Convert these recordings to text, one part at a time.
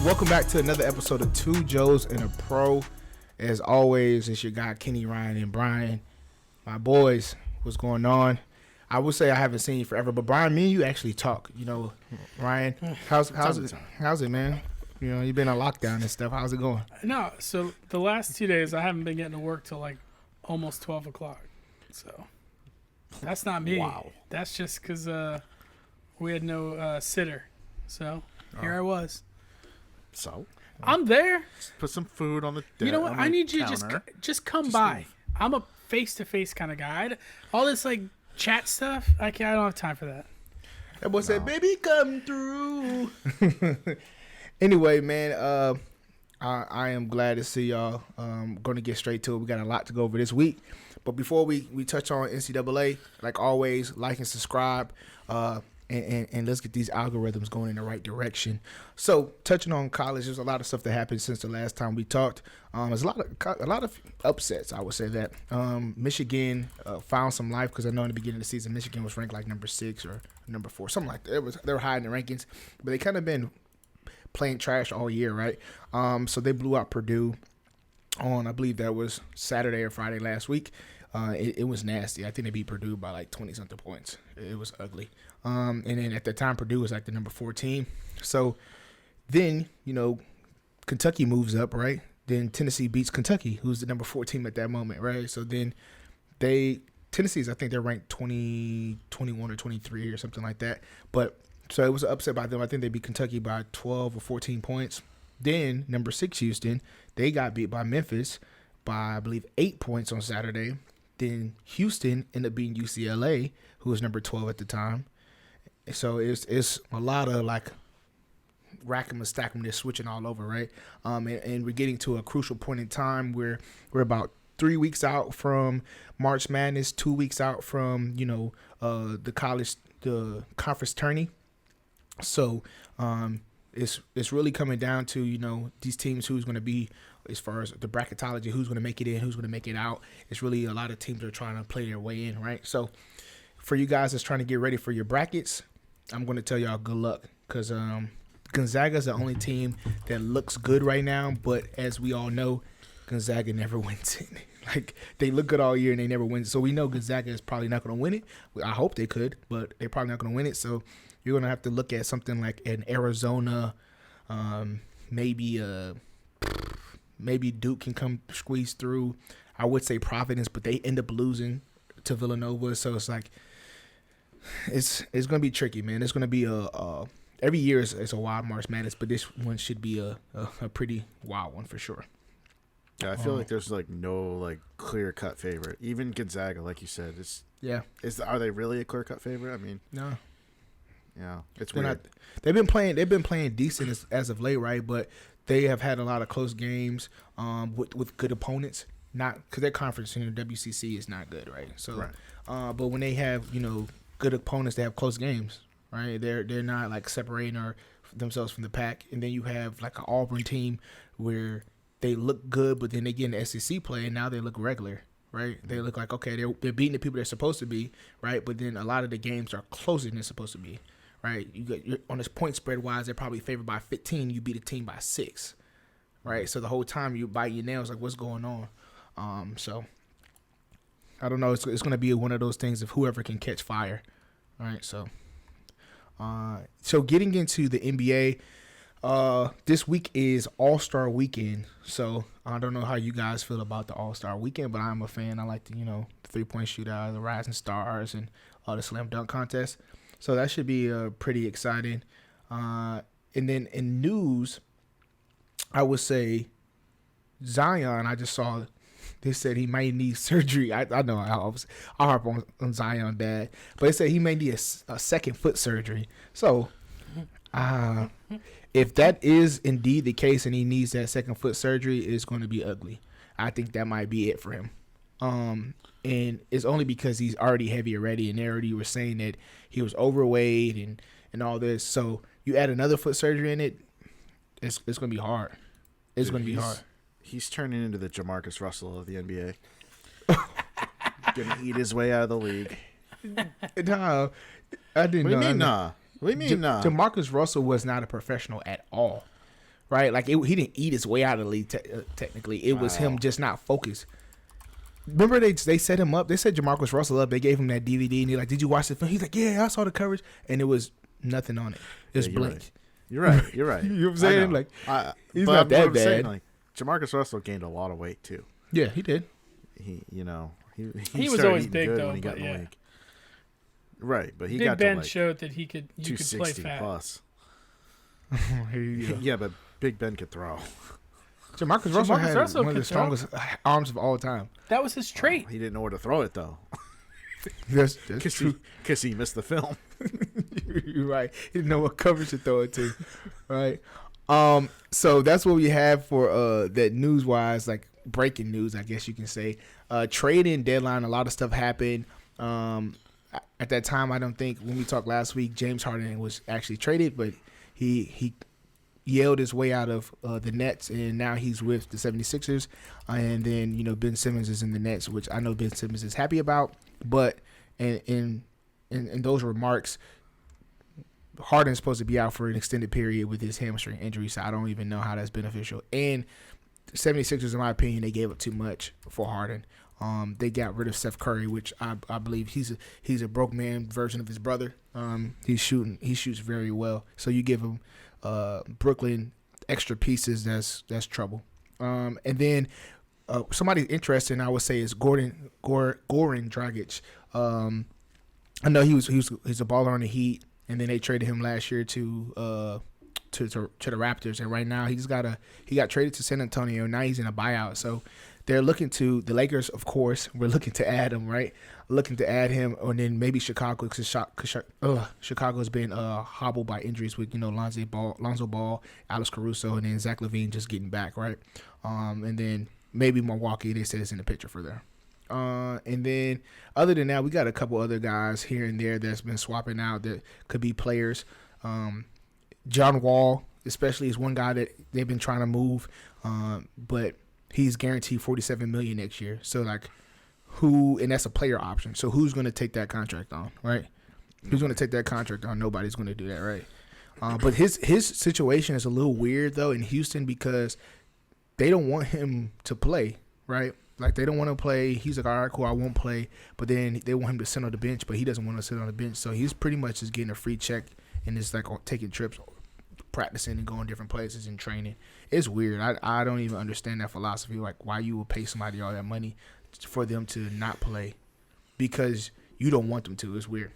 Welcome back to another episode of Two Joes and a Pro. As always, it's your guy Kenny, Ryan, and Brian. My boys, what's going on? I would say I haven't seen you forever, but Brian, me and you actually talk. You know, Ryan, how's it, man? You know, you've been on lockdown and stuff. How's it going? No, so the last 2 days I haven't been getting to work till like almost 12 o'clock. So that's not me. Wow. That's just because we had no sitter. So here I was. So I'm there. put some food on the. You know what? I need you to counter. just come by. I'm a face-to-face kind of guy. All this like chat stuff, I don't have time for that. That boy said, "Baby, come through." Anyway, man, I am glad to see y'all. Going to get straight to it. We got a lot to go over this week, but before we touch on NCAA, like always, like and subscribe. And let's get these algorithms going in the right direction. So, touching on college, there's a lot of stuff that happened since the last time we talked. There's a lot of upsets. I would say that Michigan found some life because I know in the beginning of the season Michigan was ranked like number 6 or number 4, something like that. They were high in the rankings, but they kind of been playing trash all year, right? So they blew out Purdue on, I believe that was Saturday or Friday last week. It was nasty. I think they beat Purdue by like 20-something points. It was ugly. And then at the time, Purdue was like the number 4 team. So then, you know, Kentucky moves up, right? Then Tennessee beats Kentucky, who's the number 4 team at that moment, right? So then Tennessee's, I think they're ranked 21 or 23 or something like that. But so it was an upset by them. I think they beat Kentucky by 12 or 14 points. Then number 6 Houston, they got beat by Memphis by, I believe, 8 points on Saturday. Then Houston ended up beating UCLA, who was number 12 at the time. So it's a lot of like rack 'em and stack 'em, they're switching all over, right? And we're getting to a crucial point in time where we're about 3 weeks out from March Madness, 2 weeks out from, you know, the conference tourney. So it's really coming down to, you know, these teams who's going to be, as far as the bracketology, who's going to make it in, who's going to make it out. It's really a lot of teams are trying to play their way in, right? So for you guys that's trying to get ready for your brackets, I'm going to tell y'all good luck because Gonzaga is the only team that looks good right now. But as we all know, Gonzaga never wins it. Like, they look good all year and they never win it. So we know Gonzaga is probably not going to win it. I hope they could, but they're probably not going to win it. So you're going to have to look at something like an Arizona, maybe Duke can come squeeze through. I would say Providence, but they end up losing to Villanova. So it's like it's going to be tricky, man. It's going to be every year is a wild March Madness, but this one should be a pretty wild one for sure. Yeah, I feel like there's like no like clear cut favorite. Even Gonzaga, like you said, are they really a clear cut favorite? I mean, no. Yeah, it's weird. They've been playing decent as of late, right? But they have had a lot of close games with good opponents. Not because their conference in the WCC is not good, right? So, right. But when they have, you know, good opponents, they have close games, right? They're not like separating themselves from the pack. And then you have like an Auburn team where they look good, but then they get in the SEC play and now they look regular, right? They look like, okay, they're beating the people they're supposed to be, right? But then a lot of the games are closer than they're supposed to be, right? You're on this point spread wise, they're probably favored by 15. You beat a team by 6, right? So the whole time you bite your nails, like, what's going on? So I don't know. It's going to be one of those things of whoever can catch fire, right? So getting into the NBA, this week is All-Star Weekend. So I don't know how you guys feel about the All-Star Weekend, but I'm a fan. I like the, you know, the 3-point shootout, the Rising Stars, and the slam dunk contest. So that should be pretty exciting. And then in news, I would say Zion. I just saw they said he might need surgery. I know I'll harp on Zion bad, but they said he may need a second foot surgery. So if that is indeed the case and he needs that second foot surgery, it's going to be ugly. I think that might be it for him. And it's only because he's already heavy already, and they already were saying that he was overweight and all this. So you add another foot surgery in it, it's going to be hard. It's going to be hard. He's turning into the Jamarcus Russell of the NBA. Gonna eat his way out of the league. No, I didn't know. What do you mean, nah? What do you mean, nah? Jamarcus Russell was not a professional at all, right? Like he didn't eat his way out of the league. Technically, it was him just not focused. Remember they set him up. They set Jamarcus Russell up. They gave him that DVD, and he's like, "Did you watch the film?" He's like, "Yeah, I saw the coverage," and it was nothing on it. It was blank. You're right. You're right. You know what I'm saying? Like, he's not that bad. Saying, like, Jamarcus Russell gained a lot of weight too. Yeah, he did. He was always big though, when he got in the league. Right, but he Big got Ben to like showed that you could play fat. plus. Here you go. Yeah, but Big Ben could throw. Jamarcus Russell had one of the strongest arms of all time. That was his trait. He didn't know where to throw it though. That's true. Because he missed the film. You're right. He didn't know what coverage to throw it to. Right. So that's what we have for that news wise, like breaking news, I guess you can say. Trading deadline, a lot of stuff happened. At that time, I don't think when we talked last week, James Harden was actually traded, but he yelled his way out of the Nets, and now he's with the 76ers. And then, Ben Simmons is in the Nets, which I know Ben Simmons is happy about. But in those remarks, Harden's supposed to be out for an extended period with his hamstring injury, so I don't even know how that's beneficial. And the 76ers, in my opinion, they gave up too much for Harden. They got rid of Steph Curry, which I believe he's a broke man version of his brother. He shoots very well. So you give him Brooklyn extra pieces, that's trouble. And then somebody interesting, I would say, is Goran Dragic. I know he's a baller on the Heat, and then they traded him last year to the Raptors, and right now he got traded to San Antonio. Now he's in a buyout, so they're looking to the Lakers, of course. We're looking to add him, right? Looking to add him, and then maybe Chicago, because Chicago's been hobbled by injuries with Lonzo Ball, Alex Caruso, and then Zach LaVine just getting back, right? And then maybe Milwaukee. They said it's in the picture for there. And then other than that, we got a couple other guys here and there that's been swapping out that could be players. John Wall, especially, is one guy that they've been trying to move, but he's guaranteed $47 million next year. So and that's a player option. So who's going to take that contract on, right? Who's going to take that contract on? Nobody's going to do that, right? But his situation is a little weird though in Houston because they don't want him to play, right? Like, they don't want to play. He's like, all right, cool, I won't play. But then they want him to sit on the bench, but he doesn't want to sit on the bench. So he's pretty much just getting a free check and just like taking trips, practicing and going different places and training. It's weird. I don't even understand that philosophy, like why you would pay somebody all that money for them to not play because you don't want them to. It's weird.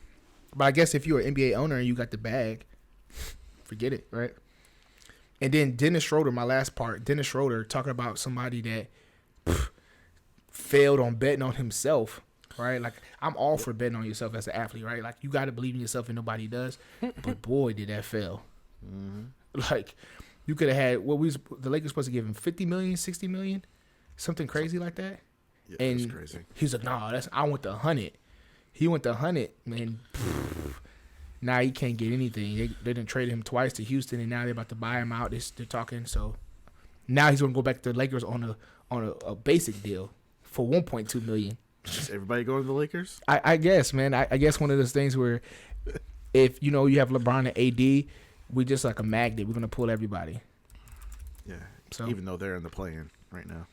But I guess if you're an NBA owner and you got the bag, forget it, right? And then Dennis Schroeder, my last part, Dennis Schroeder talking about somebody that failed on betting on himself, right? Like, I'm all for betting on yourself as an athlete, right? Like, you got to believe in yourself and nobody does. But boy, did that fail. Mm-hmm. Like, you could have had the Lakers supposed to give him $50 million, $60 million, something crazy like that. Yeah, and that's crazy. He's like, nah, I went to 100. He went to 100, and now he can't get anything. They didn't trade him twice to Houston, and now they're about to buy him out. They're talking, so now he's going to go back to the Lakers on a basic deal for $1.2 million. Is everybody going to the Lakers? I guess, man. I guess one of those things where if you have LeBron and AD, we just like a magnet. We're going to pull everybody. Yeah. So even though they're in the play-in right now.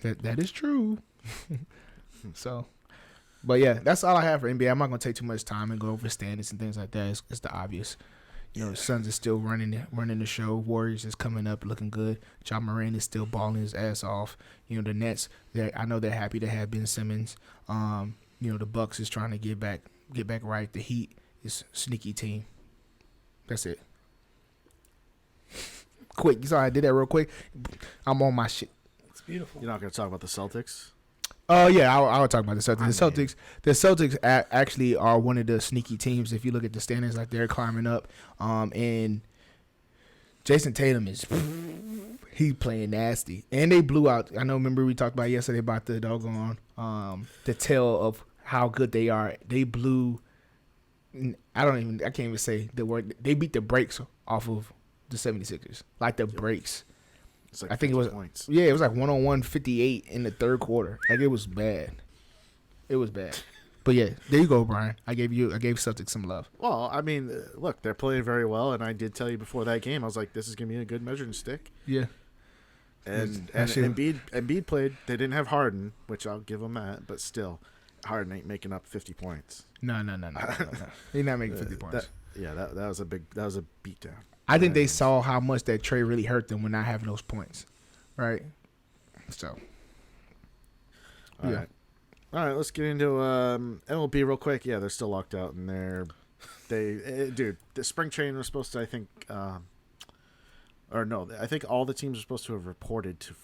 That is true. So, but yeah, that's all I have for NBA. I'm not going to take too much time and go over standings and things like that. It's the obvious. The Suns is still running the show. Warriors is coming up looking good. John Moran is still balling his ass off. The Nets, I know they're happy to have Ben Simmons. The Bucks is trying to get back right. The Heat is a sneaky team. That's it. Quick. Sorry, I did that real quick. I'm on my shit. It's beautiful. You're not going to talk about the Celtics? Oh yeah, I'll talk about the Celtics. The Celtics actually are one of the sneaky teams. If you look at the standings, like they're climbing up. And Jason Tatum he playing nasty, and they blew out. I know. Remember we talked about yesterday about the doggone the tale of how good they are. They blew. I can't even say the word. They beat the brakes off of the 76ers, like the brakes. It's like I think it was points. Yeah, it was like 101-58 in the third quarter. Like, it was bad. It was bad. But yeah, there you go, Brian. I gave Celtics some love. Well, I mean, look, they're playing very well, and I did tell you before that game, I was like, this is gonna be a good measuring stick. Yeah. And Embiid played. They didn't have Harden, which I'll give them that, but still, Harden ain't making up 50 points. No. He's not making 50 points. That was a beatdown. I think they saw how much that trade really hurt them when not having those points, right? So, all right. Let's get into MLB real quick. Yeah, they're still locked out, and dude, the spring training was supposed to, I think, I think all the teams are supposed to have reported to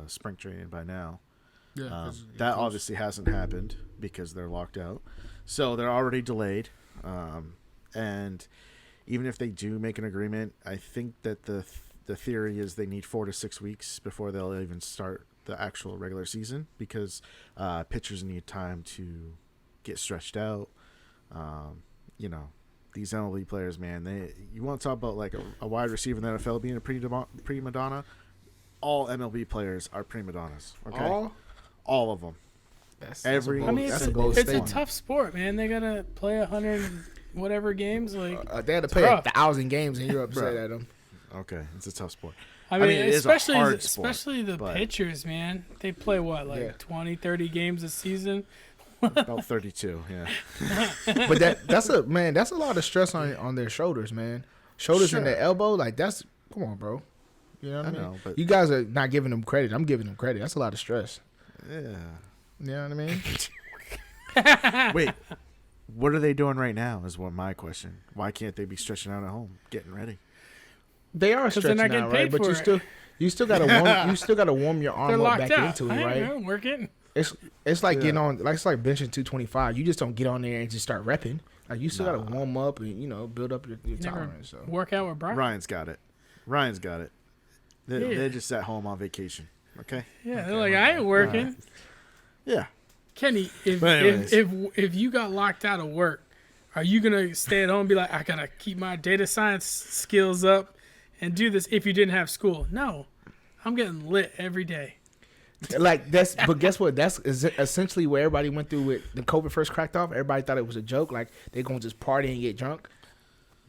spring training by now. Yeah, that obviously hasn't happened because they're locked out, so they're already delayed. And even if they do make an agreement, I think that the theory is they need 4 to 6 weeks before they'll even start the actual regular season because pitchers need time to get stretched out. These MLB players, man, you want to talk about like a wide receiver in the NFL being a prima donna? All MLB players are prima donnas. Okay, all of them. It's a tough sport, man. They gotta play 100 whatever games. Like they had to play 1,000 games, and you're upset at them. Okay, it's a tough sport. I mean especially the pitchers, man. They play 20, 30 games a season. About 32, yeah. But that's a lot of stress on their shoulders, man. Shoulders and their elbow, come on, bro. You know what I mean? But you guys are not giving them credit. I'm giving them credit. That's a lot of stress. Yeah. You know what I mean? Wait, what are they doing right now is what my question. Why can't they be stretching out at home, getting ready? They are stretching out, right? But you still gotta warm your arm up back into it, right? I'm working. It's like getting on, it's like benching 225. You just don't get on there and just start repping. Like you still gotta warm up and build up your tolerance. So work out with Brian. Ryan's got it. They're just at home on vacation. Okay. Yeah, they're like, I ain't working. Right. Yeah. Kenny, if you got locked out of work, are you gonna stay at home and be like, I gotta keep my data science skills up and do this if you didn't have school? No, I'm getting lit every day. But guess what? That's essentially where everybody went through with the COVID first cracked off. Everybody thought it was a joke, like they're gonna just party and get drunk.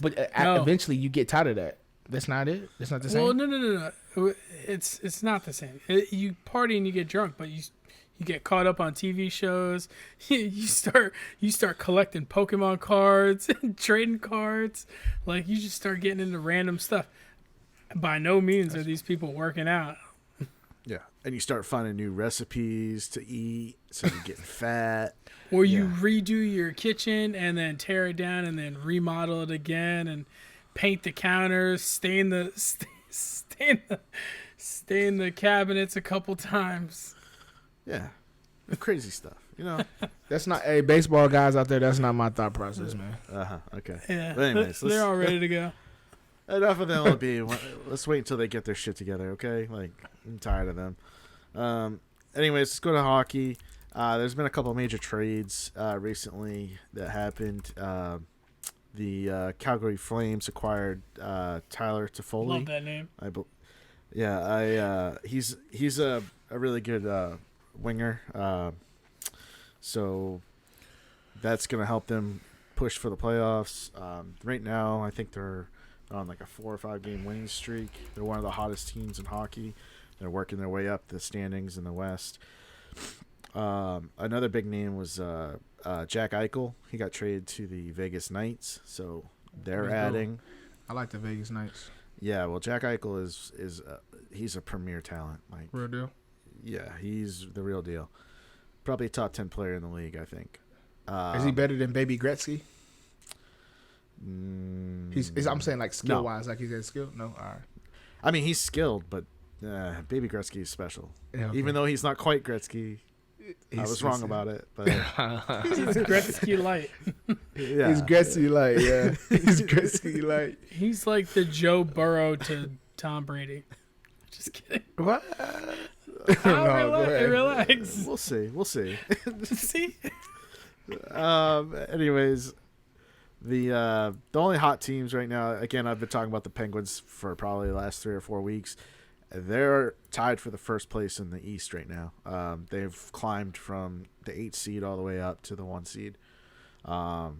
But eventually, you get tired of that. That's not it. That's not the same. Well, no. It's not the same. You party and you get drunk, but you get caught up on TV shows. You start collecting Pokemon cards and trading cards. Like you just start getting into random stuff. By no means are these people working out. Yeah, and you start finding new recipes to eat, so you're getting fat. Or you redo your kitchen and then tear it down and then remodel it again and paint the counters, stain the cabinets a couple times. Yeah, crazy stuff. That's not baseball guys out there. That's not my thought process, man. Okay. Yeah. But anyways, they're all ready to go. Enough of the MLB. Let's wait until they get their shit together, okay? Like, I'm tired of them. Anyways, let's go to hockey. There's been a couple of major trades recently that happened. The Calgary Flames acquired Tyler Toffoli. Love that name. He's a really good winger. So that's going to help them push for the playoffs. Right now, I think they're on like a 4 or 5 game winning streak. They're one of the hottest teams in hockey. They're working their way up the standings in the West. Another big name was Jack Eichel. He got traded to the Vegas Knights, so they're adding. I like the Vegas Knights. Yeah, well, Jack Eichel he's a premier talent. Like real deal. Yeah, he's the real deal. Probably a top 10 player in the league, I think. Is he better than Baby Gretzky? I'm saying like skill wise, like he's got skill. No, all right. I mean, he's skilled, but Baby Gretzky is special. Yeah, okay. Even though he's not quite Gretzky, I was wrong about it. But he's Gretzky light. Yeah, he's Gretzky light. Yeah, he's Gretzky light. He's like the Joe Burrow to Tom Brady. Just kidding. What? Relax. We'll see. See. Anyways. The only hot teams right now, again, I've been talking about the Penguins for probably the last 3 or 4 weeks. they're tied for the first place in the East right now. They've climbed from the 8 seed all the way up to the 1 seed. I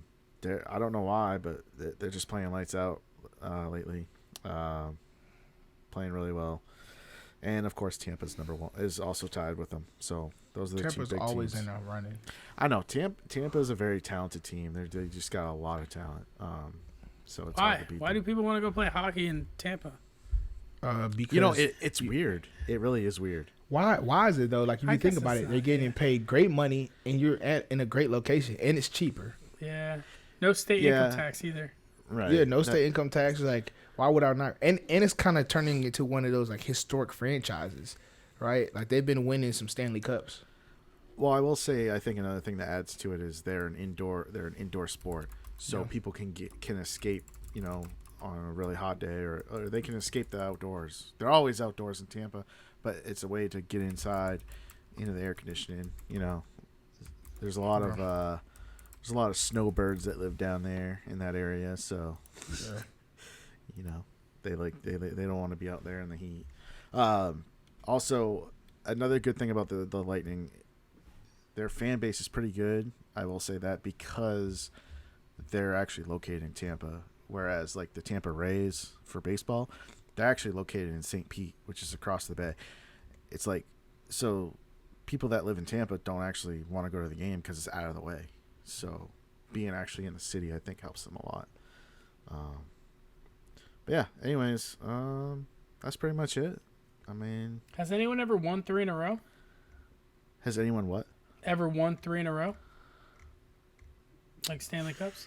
don't know why, but they're just playing lights out lately. Playing really well. And of course, Tampa's number 1 is also tied with them. So those are the Tampa's two big always teams. in our running. I know Tampa is a very talented team. They just got a lot of talent. So it's hard to beat Why them. do people want to go play hockey in Tampa? Because It's weird. It really is weird. why is it though? Like if I you think guess about it's it, they're not, getting paid great money, and you're in a great location, and it's cheaper. Yeah, no state income tax either. Right. Yeah, no state income tax. Like, why would I not? And it's kind of turning into one of those like historic franchises, right? Like they've been winning some Stanley Cups. Well, I will say, I think another thing that adds to it is they're an indoor sport, so people can escape, on a really hot day, or they can escape the outdoors. They're always outdoors in Tampa, but it's a way to get inside, into the air conditioning. There's a lot of snowbirds that live down there in that area, so they don't want to be out there in the heat. Also, another good thing about the Lightning, their fan base is pretty good. I will say that because they're actually located in Tampa, whereas like the Tampa Rays for baseball, they're actually located in St. Pete, which is across the bay. It's like, so people that live in Tampa don't actually want to go to the game because it's out of the way. So being actually in the city, I think, helps them a lot. But yeah, anyways, that's pretty much it. I mean, has anyone ever won 3 in a row? Has anyone what? Ever won 3 in a row? Like Stanley Cups?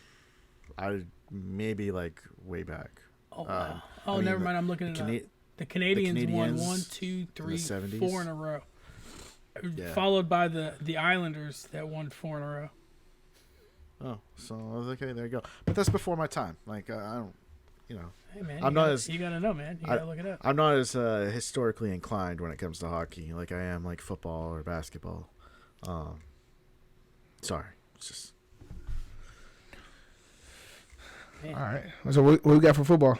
Maybe like way back. Oh, wow. Never mind. I'm looking at it. The Canadians won 1, 2, 3, 4 in a row. Yeah. Followed by the Islanders that won 4 in a row. Oh, so okay, there you go. But that's before my time. Like I don't, Hey man, you gotta know, man. You gotta look it up. I'm not as historically inclined when it comes to hockey, like I am like football or basketball. Sorry, it's just. Man. All right. So what we got for football?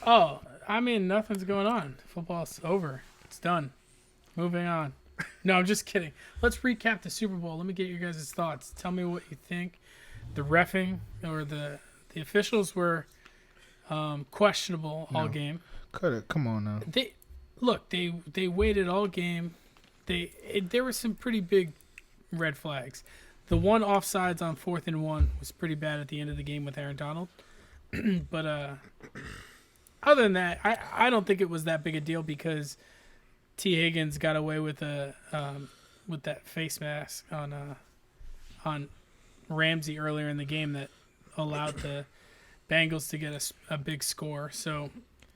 Oh, I mean, nothing's going on. Football's over. It's done. Moving on. No, I'm just kidding. Let's recap the Super Bowl. Let me get your guys' thoughts. Tell me what you think. The reffing or the officials were questionable all game. Come on now. They waited all game. There were some pretty big red flags. The one offsides on 4th and 1 was pretty bad at the end of the game with Aaron Donald. But other than that, I don't think it was that big a deal because T. Higgins got away with with that face mask on Ramsey earlier in the game that allowed the Bengals to get a big score. So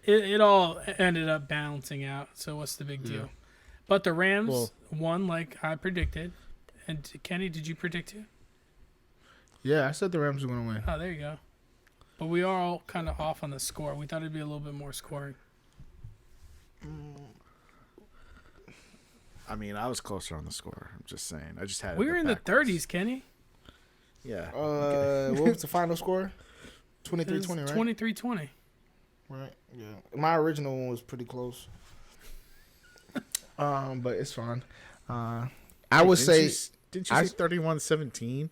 it all ended up balancing out. So what's the big deal? But the Rams won like I predicted. And Kenny, did you predict it? Yeah, I said the Rams were going to win. Oh, there you go. But we are all kind of off on the score. We thought it'd be a little bit more scoring. I mean, I was closer on the score. I'm just saying. I just had. We were in the 30s, Kenny. Yeah. What was the final score? 23-20, right? 23-20. Right. Yeah. My original one was pretty close. But it's fine. I would say. Didn't you say 31-17?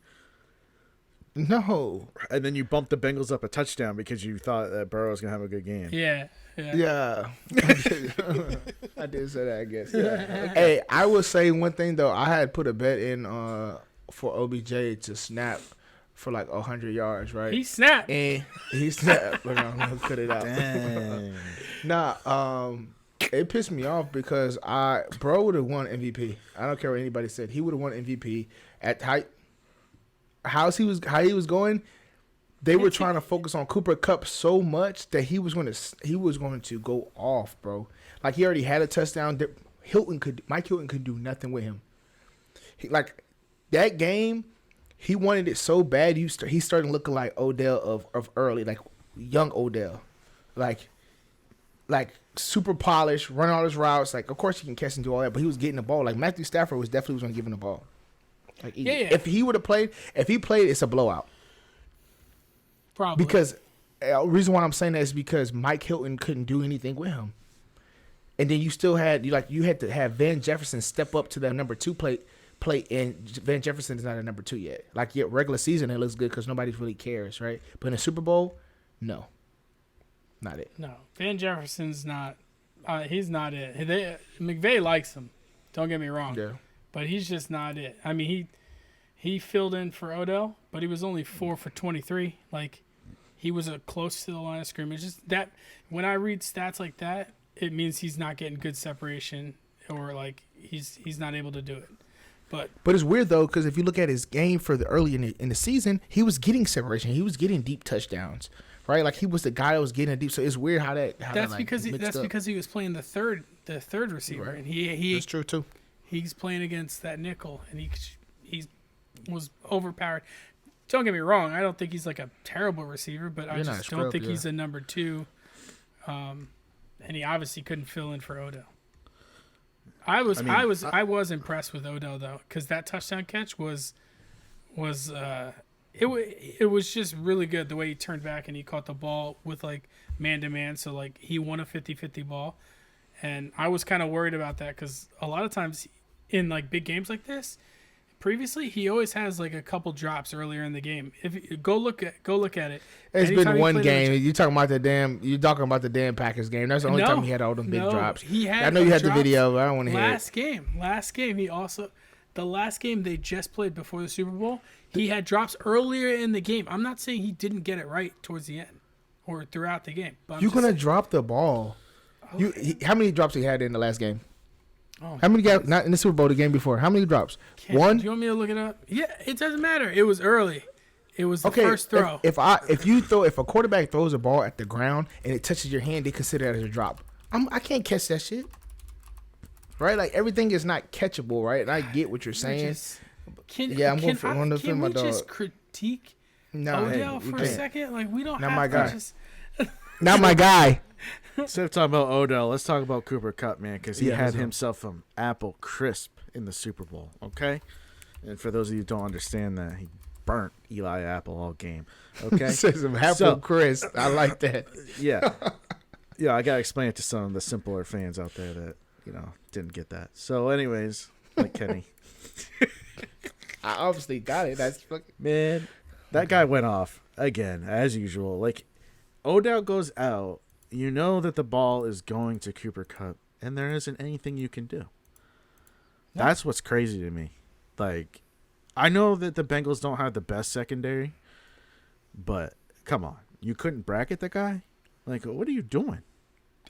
No. And then you bumped the Bengals up a touchdown because you thought that Burrow was gonna have a good game. Yeah. I did say that, I guess. Yeah. Hey, I would say one thing though. I had put a bet in for OBJ to snap for like 100 yards, right? He snapped. And he snapped, but I'm gonna cut it out. Nah, it pissed me off because Bro would have won MVP. I don't care what anybody said. He would have won MVP at how he was going. They were trying to focus on Cooper Kupp so much that he was going to go off, bro. Like he already had a touchdown. Mike Hilton could do nothing with him. That game, he wanted it so bad. He started looking like Odell of early, like young Odell, like super polished, run all his routes. Like of course he can catch and do all that, but he was getting the ball. Like Matthew Stafford was definitely going to give him the ball. Like if he would have played, it's a blowout. Probably. Because the reason why I'm saying that is because Mike Hilton couldn't do anything with him. And then you still had you had to have Van Jefferson step up to that number 2 plate, and Van Jefferson is not a number 2 yet. Like, yet regular season, it looks good because nobody really cares, right? But in the Super Bowl, no. Not it. No. Van Jefferson's not he's not it. McVay likes him. Don't get me wrong. Yeah. But he's just not it. I mean, he filled in for Odell, but he was only 4 for 23. Like, he was close to the line of scrimmage. Just that when I read stats like that, it means he's not getting good separation, or like he's not able to do it. But it's weird though, because if you look at his game for the early in the season, he was getting separation. He was getting deep touchdowns, right? Like, he was the guy that was getting a deep. So it's weird how that's because he was playing the third receiver, right. And he that's true too. He's playing against that nickel, and he was overpowered. Don't get me wrong, I don't think he's like a terrible receiver, but I just don't think he's a number 2. And he obviously couldn't fill in for Odell. I was impressed with Odell though, because that touchdown catch was it was just really good the way he turned back and he caught the ball with like man to man. So like he won a 50-50 ball, and I was kind of worried about that because a lot of times in like big games like this, previously he always has like a couple drops earlier in the game. If you go look at it, it's been one game. You're talking about the damn Packers game. That's the only time he had all them big drops. I know you had the video, but I don't want to hear it. Last game, he also the last game they just played before the Super Bowl, he had drops earlier in the game. I'm not saying he didn't get it right towards the end or throughout the game. But you're gonna drop the ball. Okay. How many drops he had in the last game? Oh, how many guys? Not in the Super Bowl, the game before. How many drops? One. Do you want me to look it up? Yeah, it doesn't matter. It was early. It was the first throw. If a quarterback throws a ball at the ground and it touches your hand, they consider that as a drop. I can't catch that shit. Right? Like, everything is not catchable, right? And I get what you're saying. Can we just critique Odell for a second? Like, we don't have to just... Not my guy. Instead of talking about Odell, let's talk about Cooper Kupp, man, because he had himself an apple crisp in the Super Bowl, okay? And for those of you who don't understand that, he burnt Eli Apple all game, okay? Says some apple crisp. I like that. Yeah. Yeah, I got to explain it to some of the simpler fans out there that, didn't get that. So anyways, like Kenny. I obviously got it. That's fucking... Man, that guy went off again, as usual. Like, Odell goes out. You know that the ball is going to Cooper Kupp, and there isn't anything you can do. No. That's what's crazy to me. Like, I know that the Bengals don't have the best secondary, but come on. You couldn't bracket the guy? Like, what are you doing?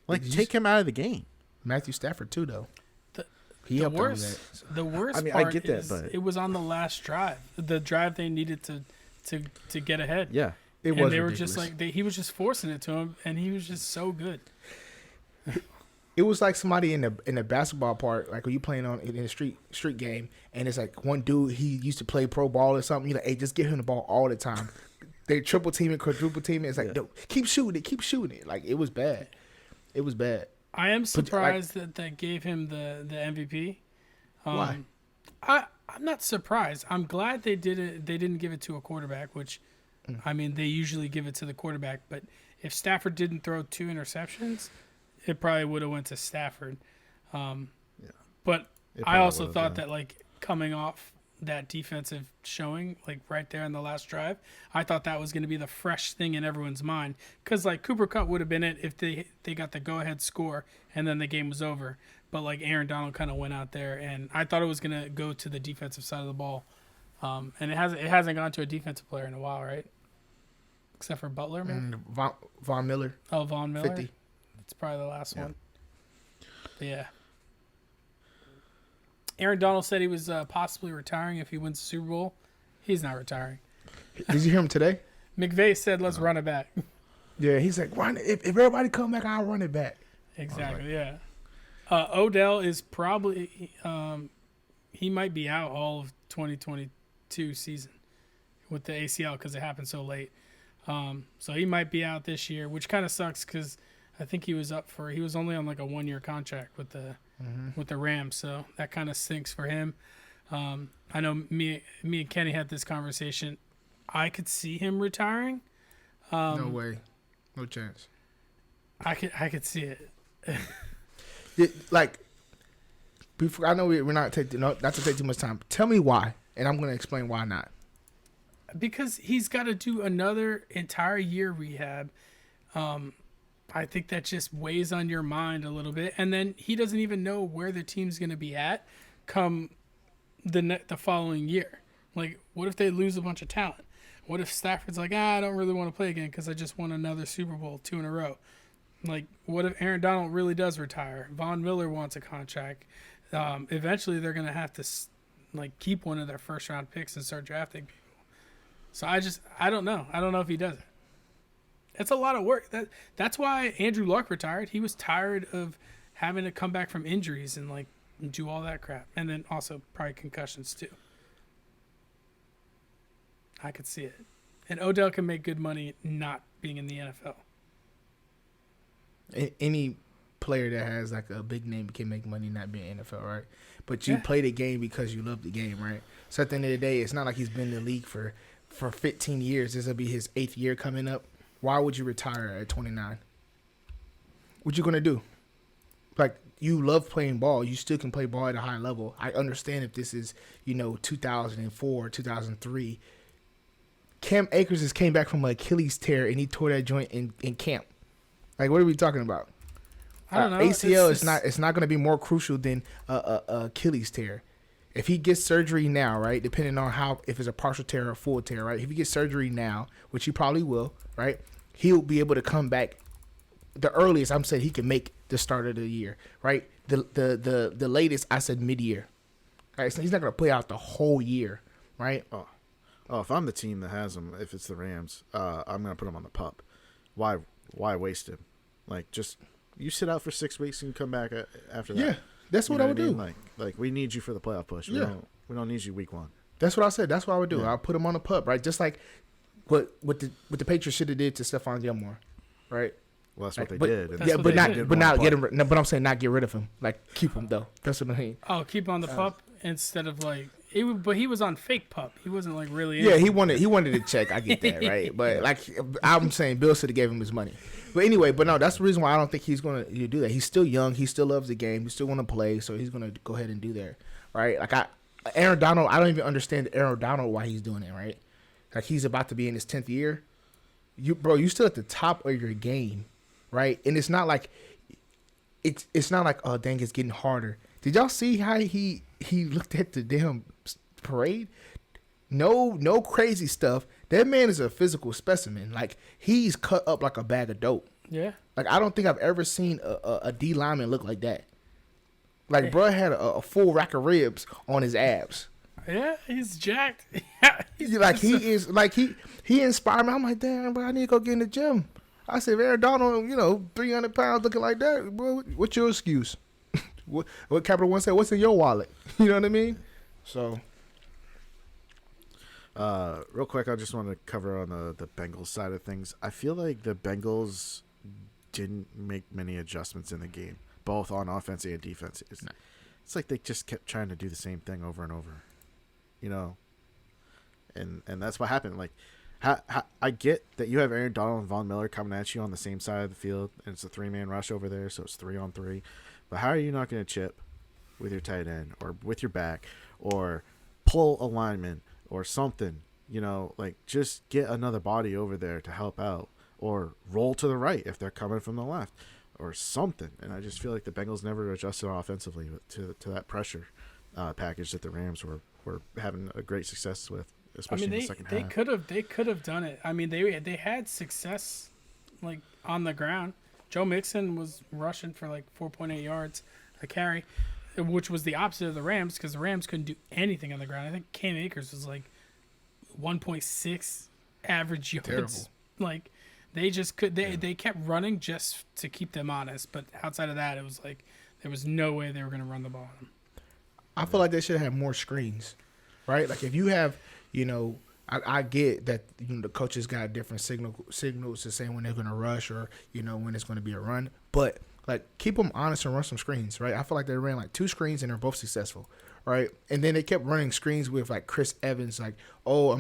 Like, take him out of the game. Matthew Stafford, too, though. The worst part I get that, is but it was on the last drive. The drive they needed to get ahead. Yeah. They were just like he was just forcing it to him, and he was just so good. It was like somebody in the basketball part, like when you playing in a street game, and it's like one dude, he used to play pro ball or something. You're like, hey, just give him the ball all the time. They triple team it, quadruple team it. It's like, keep shooting it. Like, it was bad. It was bad. I am surprised that they gave him the MVP. Why? I'm not surprised. I'm glad they did it. They didn't give it to a quarterback, which. I mean, they usually give it to the quarterback, but if Stafford didn't throw 2 interceptions, it probably would have went to Stafford. But I also thought that, like, coming off that defensive showing, like, right there in the last drive, I thought that was going to be the fresh thing in everyone's mind. Because, like, Cooper Kupp would have been it if they got the go-ahead score and then the game was over. But, like, Aaron Donald kind of went out there, and I thought it was going to go to the defensive side of the ball. And it hasn't gone to a defensive player in a while, right? Except for Butler, man. Von Miller. Oh, Von Miller. 50. That's probably the last one. But yeah. Aaron Donald said he was possibly retiring if he wins the Super Bowl. He's not retiring. Did you hear him today? McVay said, "Let's run it back." Yeah, he's like, "Run! If everybody come back, I'll run it back." Exactly. Yeah. Odell is probably he might be out all of 2022 season with the ACL because it happened so late. So he might be out this year, which kind of sucks because I think he was only on like a 1-year contract with the Rams, so that kind of stinks for him. I know me and Kenny had this conversation. I could see him retiring. No way, no chance. I could see it. Like, before I know we're not not to take too much time. Tell me why, and I'm going to explain why not. Because he's got to do another entire year rehab. I think that just weighs on your mind a little bit, and then he doesn't even know where the team's going to be at come the following year. Like, what if they lose a bunch of talent? What if Stafford's like, I don't really want to play again because I just won another Super Bowl 2 in a row? Like, what if Aaron Donald really does retire? Von Miller wants a contract. Eventually, they're going to have to keep one of their first round picks and start drafting people. So I don't know. I don't know if he does it. It's a lot of work. That's why Andrew Luck retired. He was tired of having to come back from injuries and do all that crap, and then also probably concussions too. I could see it. And Odell can make good money not being in the NFL. Any player that has like a big name can make money not being NFL, right? But you play the game because you love the game, right? So at the end of the day, it's not like he's been in the league for 15 years. This will be his 8th year coming up. Why would you retire at 29? What you gonna do? Like, you love playing ball. You still can play ball at a high level. I understand if this is 2004, 2003. Cam Akers just came back from an Achilles tear and he tore that joint in camp. Like, what are we talking about? I don't know. ACL it's not going to be more crucial than a Achilles tear. If he gets surgery now, right, depending on if it's a partial tear or a full tear, right, if he gets surgery now, which he probably will, right, he'll be able to come back. The earliest I'm saying he can make the start of the year, right? The latest I said mid-year. Right, so he's not going to play out the whole year, right? Oh, if I'm the team that has him, if it's the Rams, I'm going to put him on the PUP. Why waste him? Like, just you sit out for 6 weeks and come back after that. Yeah, that's what I would do. Like we need you for the playoff push. We don't need you week 1. That's what I said. That's what I would do. Yeah. I'll put him on the PUP, right? Just like what the Patriots should have did to Stephon Gilmore, right? Well, that's what they did. But I'm saying not get rid of him. Like, keep him though. That's what I mean. Oh, keep on the PUP instead of but he was on fake PUP. He wasn't really. Yeah, he wanted to check. I get that, right? But I'm saying, Bill should have gave him his money. But anyway, no, that's the reason why I don't think he's gonna do that. He's still young. He still loves the game. He still want to play, so he's gonna go ahead and do that, right? Like Aaron Donald, I don't even understand Aaron Donald why he's doing it, right? Like, he's about to be in his 10th year. You still at the top of your game, right? And it's not like oh dang, it's getting harder. Did y'all see how he looked at the damn parade? No crazy stuff. That man is a physical specimen. Like, he's cut up like a bag of dope. Yeah. Like, I don't think I've ever seen a D lineman look like that. Like, bro had a full rack of ribs on his abs. Yeah, he's jacked. He inspired me. I'm like, damn, bro, I need to go get in the gym. I said, Aaron Donald, 300 pounds looking like that, bro, what's your excuse? what Capital One said, what's in your wallet? You know what I mean? So. Real quick, I just want to cover on the Bengals side of things. I feel like the Bengals didn't make many adjustments in the game, both on offense and defense. It's like they just kept trying to do the same thing over and over, and that's what happened. Like, I get that you have Aaron Donald and Von Miller coming at you on the same side of the field, and it's a 3-man rush over there, so it's 3-on-3. But how are you not going to chip with your tight end or with your back or pull a lineman or something, just get another body over there to help out, or roll to the right if they're coming from the left or something. And I just feel like the Bengals never adjusted offensively to that pressure package that the Rams were having a great success with, especially in the second half. They could have done it. I mean, they had success on the ground. Joe Mixon was rushing for 4.8 yards a carry, which was the opposite of the Rams, because the Rams couldn't do anything on the ground. I think Cam Akers was 1.6 average yards. Terrible. They just could. They kept running just to keep them honest, but outside of that, it was there was no way they were going to run the ball on them. I feel like they should have more screens, right? Like, if you have, I get that the coaches got different signals to say when they're going to rush or when it's going to be a run, but keep them honest and run some screens, right? I feel like they ran 2 screens and they're both successful, right? And then they kept running screens with Chris Evans, I'm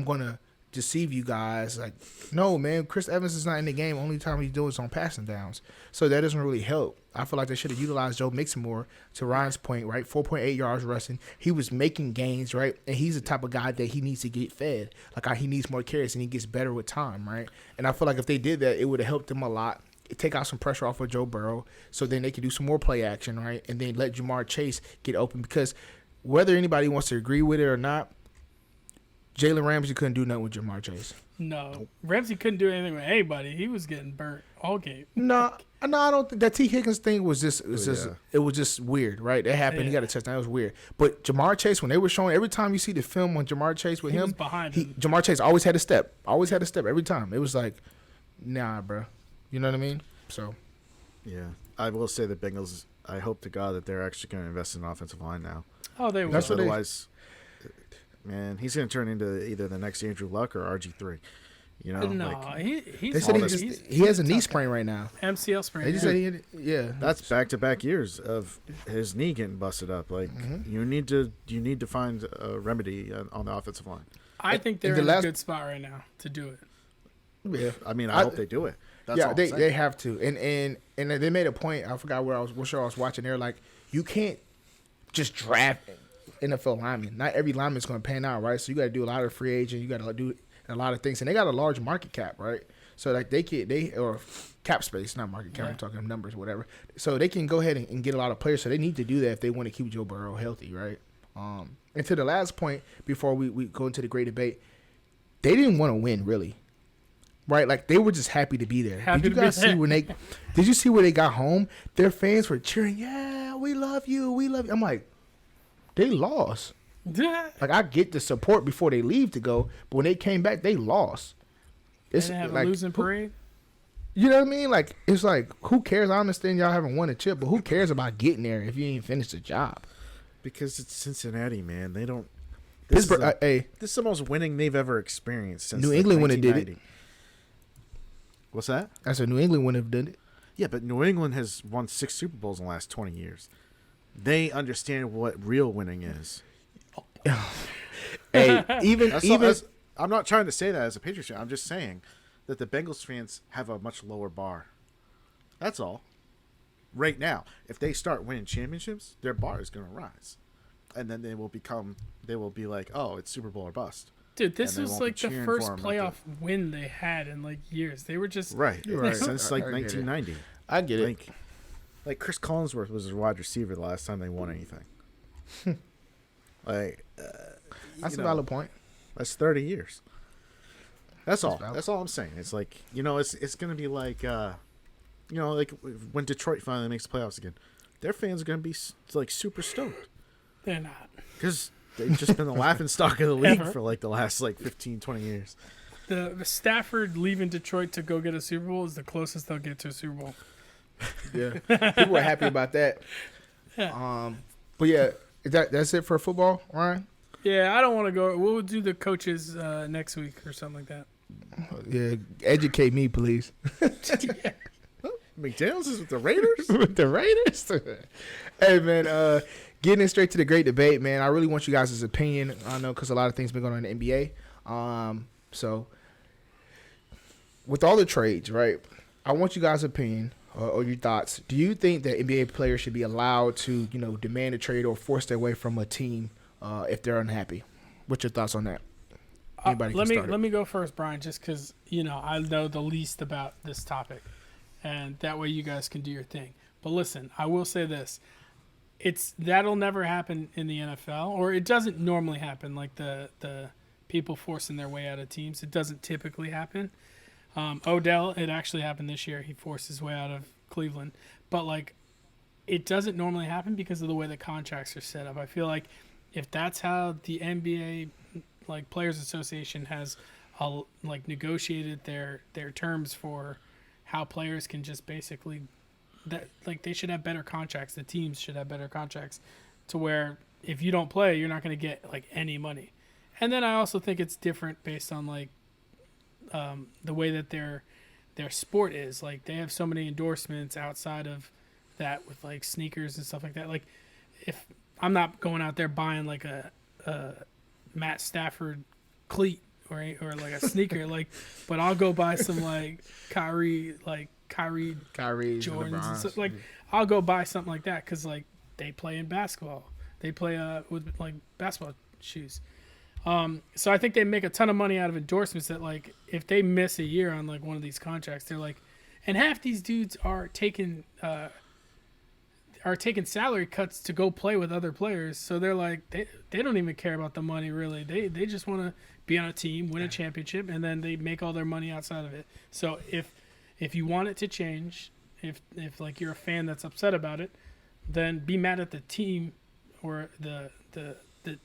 going to deceive you guys. Like, no, man, Chris Evans is not in the game. Only time he's doing is on passing downs. So that doesn't really help. I feel like they should have utilized Joe Mixon more, to Ryan's point, right? 4.8 yards rushing. He was making gains, right? And he's the type of guy that he needs to get fed. Like, he needs more carries, and he gets better with time, right? And I feel like if they did that, it would have helped him a lot. Take out some pressure off of Joe Burrow, so then they can do some more play action, right? And then let Jamar Chase get open, because whether anybody wants to agree with it or not, Jalen Ramsey couldn't do nothing with Jamar Chase. No, Ramsey couldn't do anything with anybody. He was getting burnt all game. No, I don't think that T. Higgins thing was just it was just weird, right? It happened. He got a touchdown. It was weird. But Jamar Chase, when they were showing, every time you see the film on Jamar Chase with he him, was behind him. Jamar Chase always had a step. Always had a step every time. It was like, nah, bro. You know what I mean? So, yeah, I will say the Bengals. I hope to God that they're actually going to invest in an offensive line now. Oh, they will. That's what otherwise, man, he's going to turn into either the next Andrew Luck or RG3. You know, no, like, they said he has a knee sprain right now. MCL sprain. They just said that's back-to-back years of his knee getting busted up. Like you need to find a remedy on the offensive line. I think they're in a good spot right now to do it. Yeah, I mean, I hope they do it. That's all they have to, and they made a point. I forgot what show I was watching. They're like, you can't just draft NFL linemen. Not every lineman's going to pan out, right? So you got to do a lot of free agent. You got to do a lot of things, and they got a large market cap, right? So like or cap space, not market cap. Right. I'm talking numbers, whatever. So they can go ahead and get a lot of players. So they need to do that if they want to keep Joe Burrow healthy, right? And to the last point before we go into the great debate, they didn't want to win really. Right, like they were just happy to be there. Did you guys see when they? Did you see when they got home? Their fans were cheering. Yeah, we love you. We love you. I'm like, they lost. Like I get the support before they leave to go, but when they came back, they lost. It's they have like, a losing parade. You know what I mean? Like it's like, who cares? I understand y'all haven't won a chip, but who cares about getting there if you ain't finished the job? Because it's Cincinnati, man. They don't. This is the most winning they've ever experienced since New England when it did it. What's that? I said New England wouldn't have done it. Yeah, but New England has won 6 Super Bowls in the last 20 years. They understand what real winning is. Hey, even I'm not trying to say that as a Patriots fan. I'm just saying that the Bengals fans have a much lower bar. That's all. Right now, if they start winning championships, their bar is going to rise, and then they will be like, oh, it's Super Bowl or bust. Dude, this was like the first playoff win they had in like years. They were just right since like 1990. I get it. Like Chris Collinsworth was a wide receiver the last time they won anything. That's a valid point. That's 30 years. That's all. That's all I'm saying. It's like, it's gonna be like like when Detroit finally makes the playoffs again, their fans are gonna be like super stoked. They're not, because they've just been the laughing stock of the league for like the last 15, 20 years. The Stafford leaving Detroit to go get a Super Bowl is the closest they'll get to a Super Bowl. Yeah, people were happy about that. Yeah. But yeah, that's it for football, Ryan. Yeah, I don't want to go. We'll do the coaches next week or something like that. Yeah, educate me, please. Yeah. McDaniels is with the Raiders? With the Raiders? Hey, man, getting straight to the great debate, man. I really want you guys' opinion. I know because a lot of things been going on in the NBA. So, with all the trades, right, I want you guys' opinion or your thoughts. Do you think that NBA players should be allowed to, demand a trade or force their way from a team if they're unhappy? What's your thoughts on that? Anybody let me go first, Brian, just because, I know the least about this topic. And that way you guys can do your thing. But listen, I will say this. That'll never happen in the NFL, or it doesn't normally happen, like the people forcing their way out of teams. It doesn't typically happen. Odell, it actually happened this year. He forced his way out of Cleveland. But, it doesn't normally happen because of the way the contracts are set up. I feel like if that's how the NBA, Players Association has, negotiated their terms for how players can just basically they should have better contracts. The teams should have better contracts to where if you don't play, you're not going to get any money. And then I also think it's different based on the way that their sport is. They have so many endorsements outside of that with sneakers and stuff like that. If I'm not going out there buying a Matt Stafford cleat or like a sneaker, like, but I'll go buy some like Kyrie Kyrie's Jordans and LeBron's. stuff. Like, I'll go buy something like that because like they play in basketball. They play with like basketball shoes. So I think they make a ton of money out of endorsements that like if they miss a year on like one of these contracts, they're like, and half these dudes are taking salary cuts to go play with other players. So they're like, they don't even care about the money really. They just want to be on a team, win a championship, and then they make all their money outside of it. So if you want it to change, if like you're a fan that's upset about it, then be mad at the team or the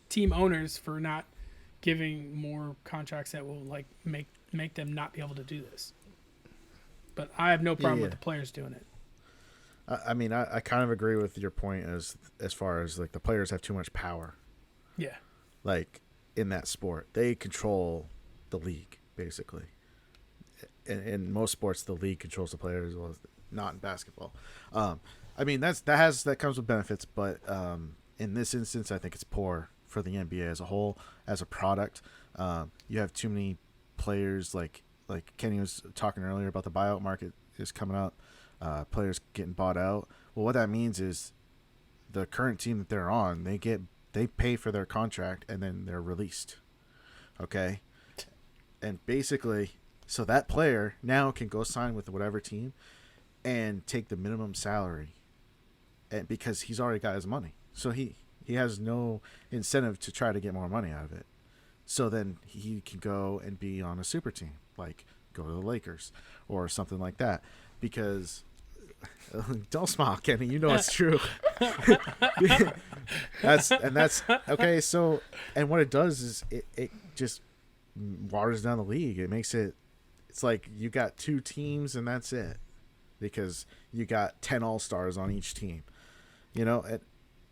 team owners for not giving more contracts that will like make them not be able to do this. But I have no problem with the players doing it. I mean, I kind of agree with your point as far as like the players have too much power. Yeah. Like in that sport, they control the league basically. In most sports, the league controls the players, well, not in basketball. I mean, that comes with benefits, but in this instance, I think it's poor for the NBA as a whole, as a product. You have too many players, like Kenny was talking earlier about the buyout market is coming up. Players getting bought out. Well, what that means is the current team that they're on, they pay for their contract and then they're released. Okay, and basically, so that player now can go sign with whatever team and take the minimum salary, and because he's already got his money, so he has no incentive to try to get more money out of it. So then he can go and be on a super team, like go to the Lakers or something like that. Because don't smile, Kenny. You know it's true. that's okay. So, and what it does is it just waters down the league. It makes it's like you got 2 teams and that's it, because you got 10 all-stars on each team. You know,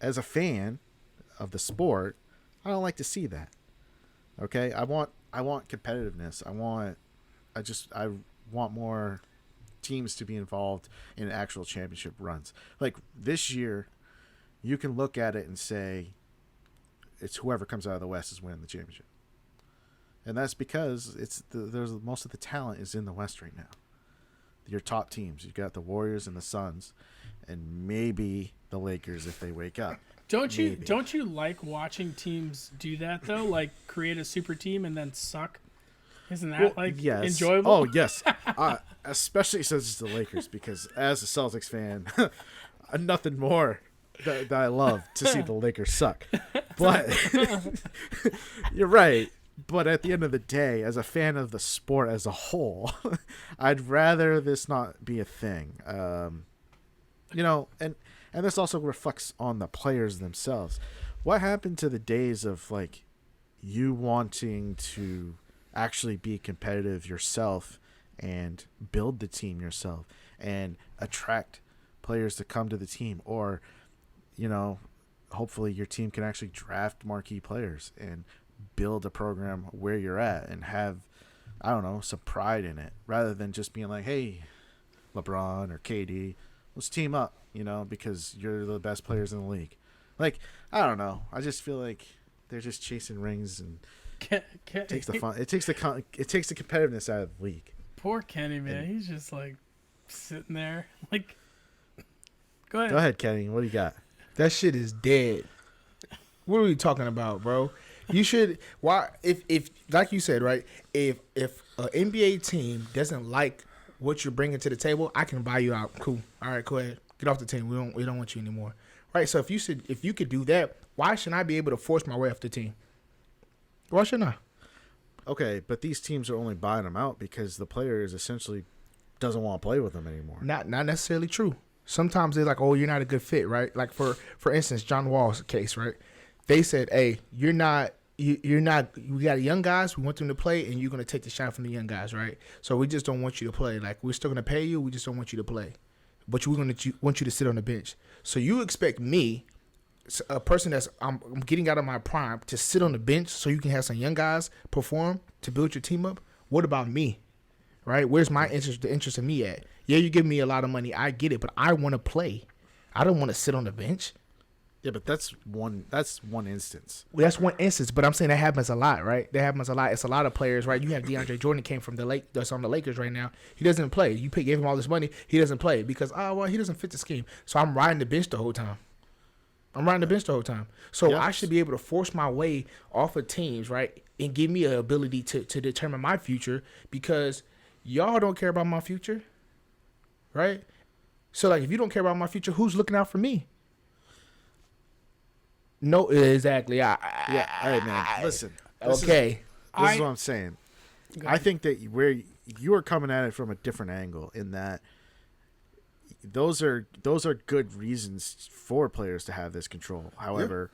as a fan of the sport, I don't like to see that. Okay, I want competitiveness. I want more teams to be involved in actual championship runs. Like this year, you can look at it and say it's whoever comes out of the West is winning the championship, and that's because there's most of the talent is in the West right now. Your top teams, you've got the Warriors and the Suns, and maybe the Lakers if they wake up. Don't you like watching teams do that though? Like create a super team and then suck? Isn't that enjoyable? Oh yes, especially since it's the Lakers, because as a Celtics fan, nothing more that I love to see the Lakers suck. But you're right. But at the end of the day, as a fan of the sport as a whole, I'd rather this not be a thing. You know, and this also reflects on the players themselves. What happened to the days of like you wanting to actually be competitive yourself and build the team yourself and attract players to come to the team, or, you know, hopefully your team can actually draft marquee players and build a program where you're at and have, I don't know, some pride in it, rather than just being like, hey, LeBron or KD, let's team up, you know, because you're the best players in the league. Like, I don't know. I just feel like they're just chasing rings, and it takes the fun. It takes the competitiveness out of the league. Poor Kenny, man. He's just like sitting there. Like, go ahead, Kenny. What do you got? That shit is dead. What are we talking about, bro? You should if like you said, right? If an NBA team doesn't like what you're bringing to the table, I can buy you out. Cool. All right, go ahead. Get off the team. We don't want you anymore. Right? So if you could do that, why shouldn't I be able to force my way off the team? Why shouldn't I? Okay, but these teams are only buying them out because the player is essentially doesn't want to play with them anymore. Not necessarily true. Sometimes they're like, oh, you're not a good fit, right? Like for instance, John Wall's case, right? They said, hey, you're not. We got young guys. We want them to play, and you're going to take the shot from the young guys, right? So we just don't want you to play. Like, we're still going to pay you. We just don't want you to play. But we're going to want you to sit on the bench. So you expect me, a person I'm getting out of my prime, to sit on the bench so you can have some young guys perform to build your team up? What about me, right? Where's my interest, the interest of me at? Yeah, you give me a lot of money. I get it, but I want to play. I don't want to sit on the bench. Yeah, but that's one instance. Well, that's one instance, but I'm saying that happens a lot, right? That happens a lot. It's a lot of players, right? You have DeAndre Jordan came from that's on the Lakers right now. He doesn't play. You gave him all this money. He doesn't play because he doesn't fit the scheme. So I'm riding the bench the whole time. So Yes. I should be able to force my way off of teams, right, and give me an ability to determine my future because y'all don't care about my future, right? So like, if you don't care about my future, who's looking out for me? No, exactly. Hey man, listen. Okay. This is what I'm saying. I think that where you are coming at it from a different angle in that those are good reasons for players to have this control. However,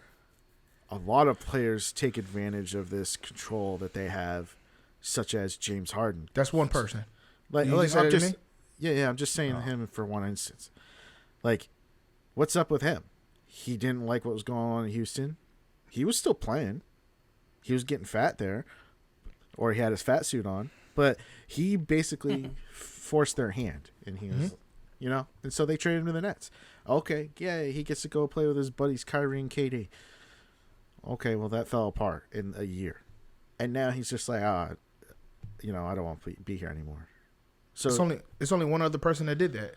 a lot of players take advantage of this control that they have, such as James Harden. That's one person. Like You just said I'm it to just me? yeah, I'm just saying him for one instance. Like, what's up with him? He didn't like what was going on in Houston. He was still playing. He was getting fat there, or he had his fat suit on. But he basically forced their hand, and he was, and so they traded him to the Nets. Okay, yeah, he gets to go play with his buddies Kyrie and KD. Okay, well that fell apart in a year, and now he's just like, I don't want to be here anymore. So it's only one other person that did that.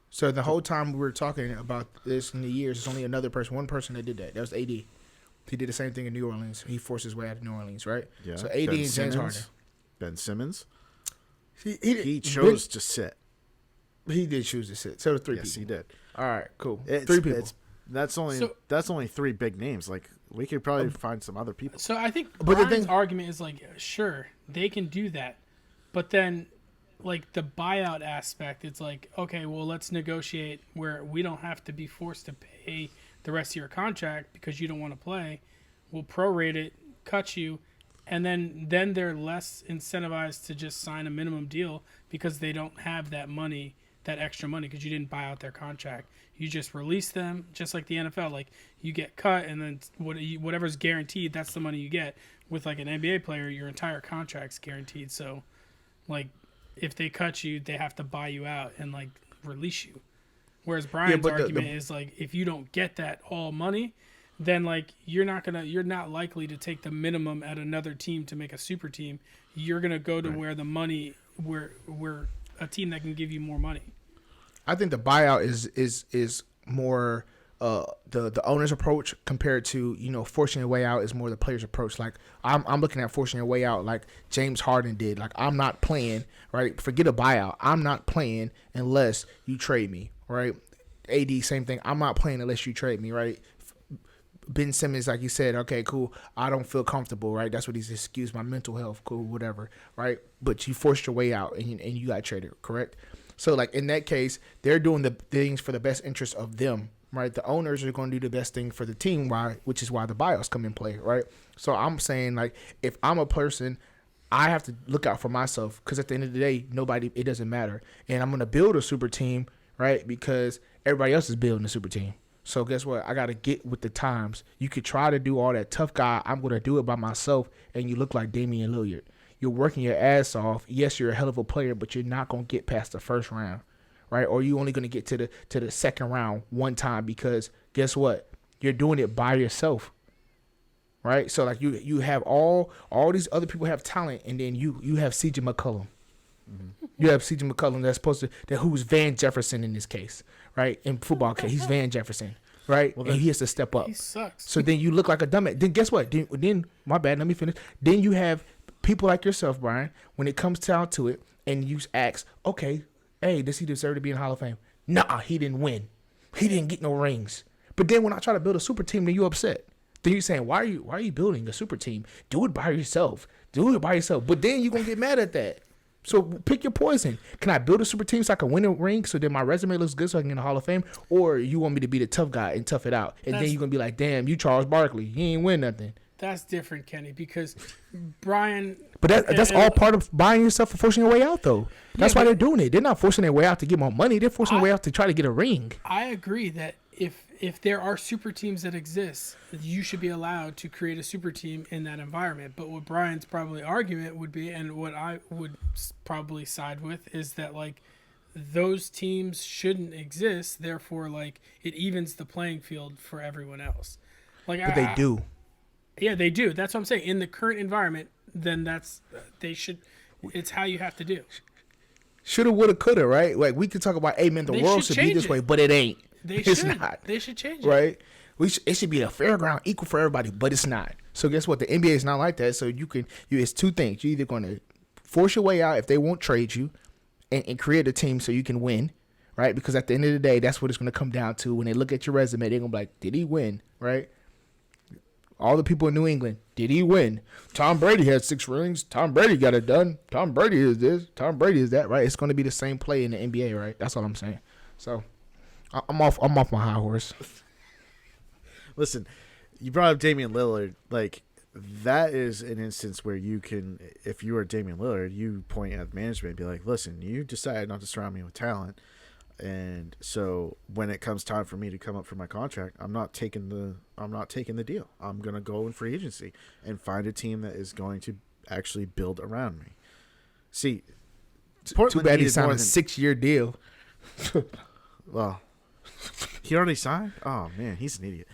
So the whole time we were talking about this in the years, it's only one person that did that. That was AD. He did the same thing in New Orleans. He forced his way out of New Orleans, right? Yeah. So AD and James Harden. Ben Simmons. He chose to sit. He did choose to sit. So the three Yes, people. he did. All right, cool. 3 people. That's only 3 big names. Like, we could probably find some other people. So I think But Brian's argument is like, sure, they can do that, but then like the buyout aspect, it's like, okay, well, let's negotiate where we don't have to be forced to pay the rest of your contract because you don't want to play. We'll prorate it, cut you, and then they're less incentivized to just sign a minimum deal because they don't have that money, that extra money, because you didn't buy out their contract. You just release them, just like the NFL. Like, you get cut, and then whatever's guaranteed, that's the money you get. With like an NBA player, your entire contract's guaranteed. So, like, if they cut you, they have to buy you out and like release you. Whereas Brian's argument is like, if you don't get that all money, then like you're not likely to take the minimum at another team to make a super team. You're gonna go to where the money, where a team that can give you more money. I think the buyout is more the owner's approach compared to forcing your way out is more the player's approach. Like I'm looking at forcing your way out like James Harden did. Like, I'm not playing, right? Forget a buyout. I'm not playing unless you trade me, right? AD, same thing. I'm not playing unless you trade me, right? Ben Simmons, like you said, okay, cool. I don't feel comfortable, right? That's what he's excused, my mental health, cool, whatever, right? But you forced your way out and you got traded, correct? So, like, in that case, they're doing the things for the best interest of them, right? The owners are going to do the best thing for the team, which is why the buyouts come in play, right? So I'm saying, like, if I'm a person, I have to look out for myself because at the end of the day, it doesn't matter. And I'm going to build a super team, right? Because everybody else is building a super team. So guess what? I got to get with the times. You could try to do all that tough guy. I'm going to do it by myself, and you look like Damian Lillard. You're working your ass off. Yes, you're a hell of a player, but you're not going to get past the first round, right? Or you're only going to get to the second round one time because guess what? You're doing it by yourself, right? So like you have all these other people have talent, and then you have C.J. McCollum. Mm-hmm. You have C.J. McCollum that's supposed to who's Van Jefferson in this case, right? In football case, he's Van Jefferson, right? Well, and he has to step up. He sucks. So then you look like a dumbass. Then guess what? Then my bad. Let me finish. Then you have people like yourself, Brian. When it comes down to it, and you ask, okay, hey, does he deserve to be in the Hall of Fame? Nah, he didn't win. He didn't get no rings. But then when I try to build a super team, then you upset. Then you're saying, why are you building a super team? Do it by yourself. But then you're gonna get mad at that. So pick your poison. Can I build a super team so I can win a ring so then my resume looks good so I can get in the Hall of Fame? Or you want me to be the tough guy and tough it out? And then you're going to be like, damn, you Charles Barkley. He ain't win nothing. That's different, Kenny, because Brian... But that's all part of buying yourself and forcing your way out, though. That's why they're doing it. They're not forcing their way out to get more money. They're forcing their way out to try to get a ring. I agree that if there are super teams that exist, you should be allowed to create a super team in that environment. But what Brian's probably argument would be, and what I would probably side with, is that like those teams shouldn't exist. Therefore, like, it evens the playing field for everyone else. Like, But they do. Yeah, they do. That's what I'm saying. In the current environment, then they should. It's how you have to do. Shoulda, woulda, coulda, right? Like, we could talk about, hey, man, the world should be this way, but it ain't. It's not. They should change it. Right? It should be a fair ground, equal for everybody, but it's not. So guess what? The NBA is not like that. So it's two things. You're either going to force your way out if they won't trade you and create a team so you can win, right? Because at the end of the day, that's what it's going to come down to. When they look at your resume, they're going to be like, did he win, right? All the people in New England, did he win? Tom Brady had 6 rings. Tom Brady got it done. Tom Brady is this. Tom Brady is that, right? It's going to be the same play in the NBA, right? That's all I'm saying. So I'm off my high horse. Listen, you brought up Damian Lillard. Like, that is an instance where you can, if you are Damian Lillard, you point at management and be like, listen, you decided not to surround me with talent. And so when it comes time for me to come up for my contract, I'm not taking the deal. I'm going to go in free agency and find a team that is going to actually build around me. See, Portland too bad he signed a 6-year deal. Well, he already signed? Oh man, he's an idiot.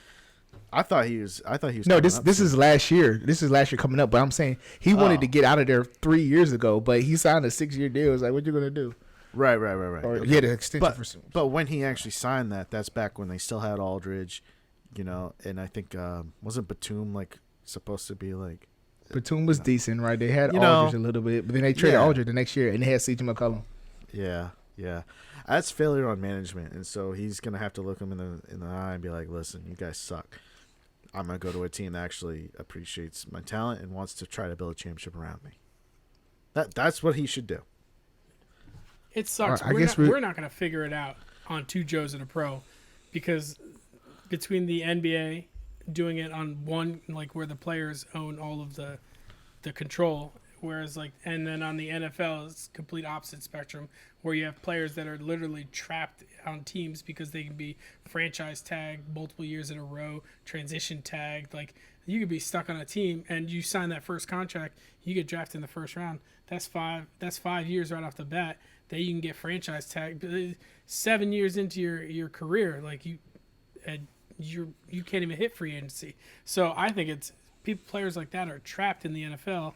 I thought he was. No, this is last year. This is last year coming up. But I'm saying he wanted to get out of there 3 years ago, but he signed a 6-year deal. It's like, what you gonna do? Right. Or Okay. he had an extension for some. But when he actually signed that's back when they still had Aldridge, and I think wasn't Batum like supposed to be like. Batum was decent, right? They had Aldridge a little bit, but then they traded Aldridge the next year, and they had C.J. McCollum. Yeah. That's failure on management, and so he's gonna have to look him in the eye and be like, "Listen, you guys suck. I'm gonna go to a team that actually appreciates my talent and wants to try to build a championship around me." That's what he should do. It sucks. Right, we're not going to figure it out on Two Joes and a Pro, because between the NBA doing it on one, like, where the players own all of the control, whereas and then on the NFL it's complete opposite spectrum, where you have players that are literally trapped on teams because they can be franchise tagged multiple years in a row, transition tagged. Like, you could be stuck on a team and you sign that first contract, you get drafted in the first round. That's 5 years right off the bat that you can get franchise tagged. 7 years into your career, like, you can't even hit free agency. So I think it's players like that are trapped in the NFL,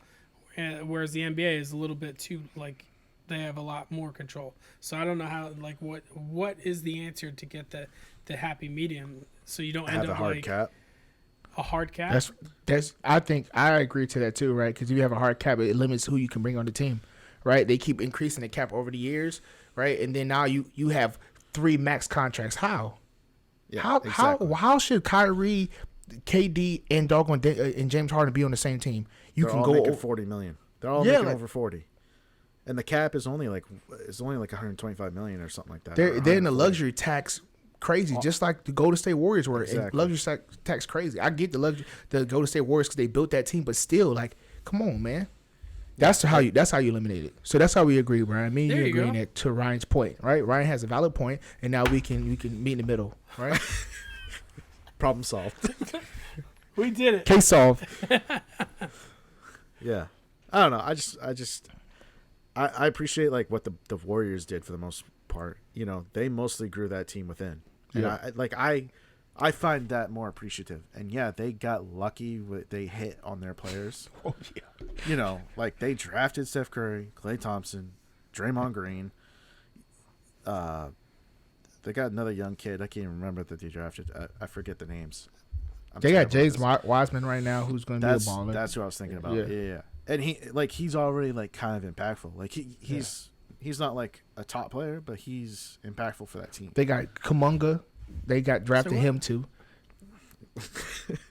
whereas the NBA is a little bit too, like, they have a lot more control. So I don't know how, like, what is the answer to get the happy medium so you don't end up a hard cap. A hard cap. That's. I think I agree to that too, right? Because if you have a hard cap, it limits who you can bring on the team, right? They keep increasing the cap over the years, right? And then now you have 3 max contracts. How? Yeah, How should Kyrie, KD, and and James Harden be on the same team? They're all making $40 million. They're all making over 40, and the cap is only like 125 million or something like that. They're in the luxury tax. Crazy, just like the Golden State Warriors were. Exactly. And luxury tax crazy. I get the Golden State Warriors because they built that team, but still, like, come on, man. That's how you eliminate it. So that's how we agree, Brian. Me and you agreeing that to Ryan's point, right? Ryan has a valid point, and now we can meet in the middle, right? Problem solved. We did it. Case solved. Yeah, I don't know. I appreciate, like, what the Warriors did for the most part. They mostly grew that team within. And I find that more appreciative. And yeah, they got lucky they hit on their players. Oh yeah. Like, they drafted Steph Curry, Klay Thompson, Draymond Green. They got another young kid. I can't even remember that they drafted. I forget the names. They got James Wiseman right now, who's going to be a baller. That's what I was thinking about. Yeah. And he's already, like, kind of impactful. Like, he's not, like, a top player, but he's impactful for that team. They got Kuminga. They got drafted him too.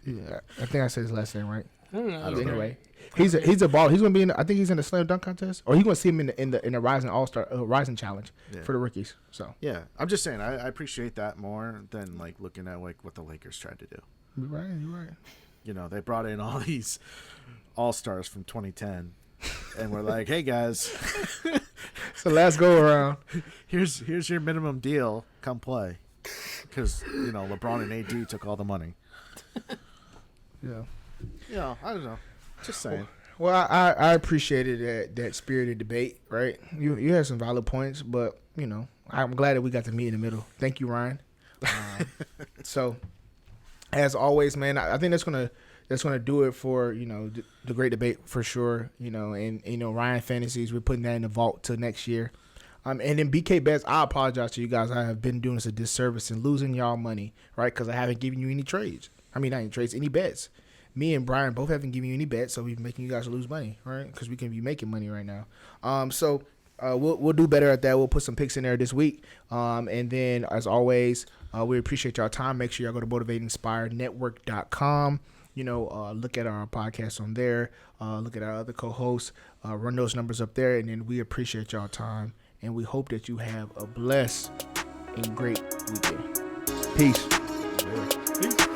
Yeah, I think I said his last name right. I don't know. Anyway, he's a baller. He's gonna be I think he's in the slam dunk contest, or he's gonna see him in the Rising All-Star Rising Challenge for the rookies. So yeah, I'm just saying I appreciate that more than, like, looking at, like, what the Lakers tried to do. You're right. They brought in all these All-Stars from 2010, and we're like, hey guys, so last go around. Here's your minimum deal. Come play, because LeBron and AD took all the money. Yeah. I don't know. Just saying. Well, I appreciated that spirited debate, right? You had some valid points, but, I'm glad that we got to meet in the middle. Thank you, Ryan. So, as always, man, I think that's gonna do it for the great debate for sure. And Ryan Fantasies, we're putting that in the vault till next year. And then BK Bets, I apologize to you guys. I have been doing us a disservice and losing y'all money, right? Because I haven't given you any trades. I mean, not any trades, any bets. Me and Brian both haven't given you any bets, so we're making you guys lose money, right? Because we can be making money right now. So we'll do better at that. We'll put some picks in there this week. And then, as always, we appreciate y'all time. Make sure y'all go to motivatinginspirednetwork.com. Look at our podcast on there. Look at our other co-hosts. Run those numbers up there. And then we appreciate y'all time. And we hope that you have a blessed and great weekend. Peace. Peace.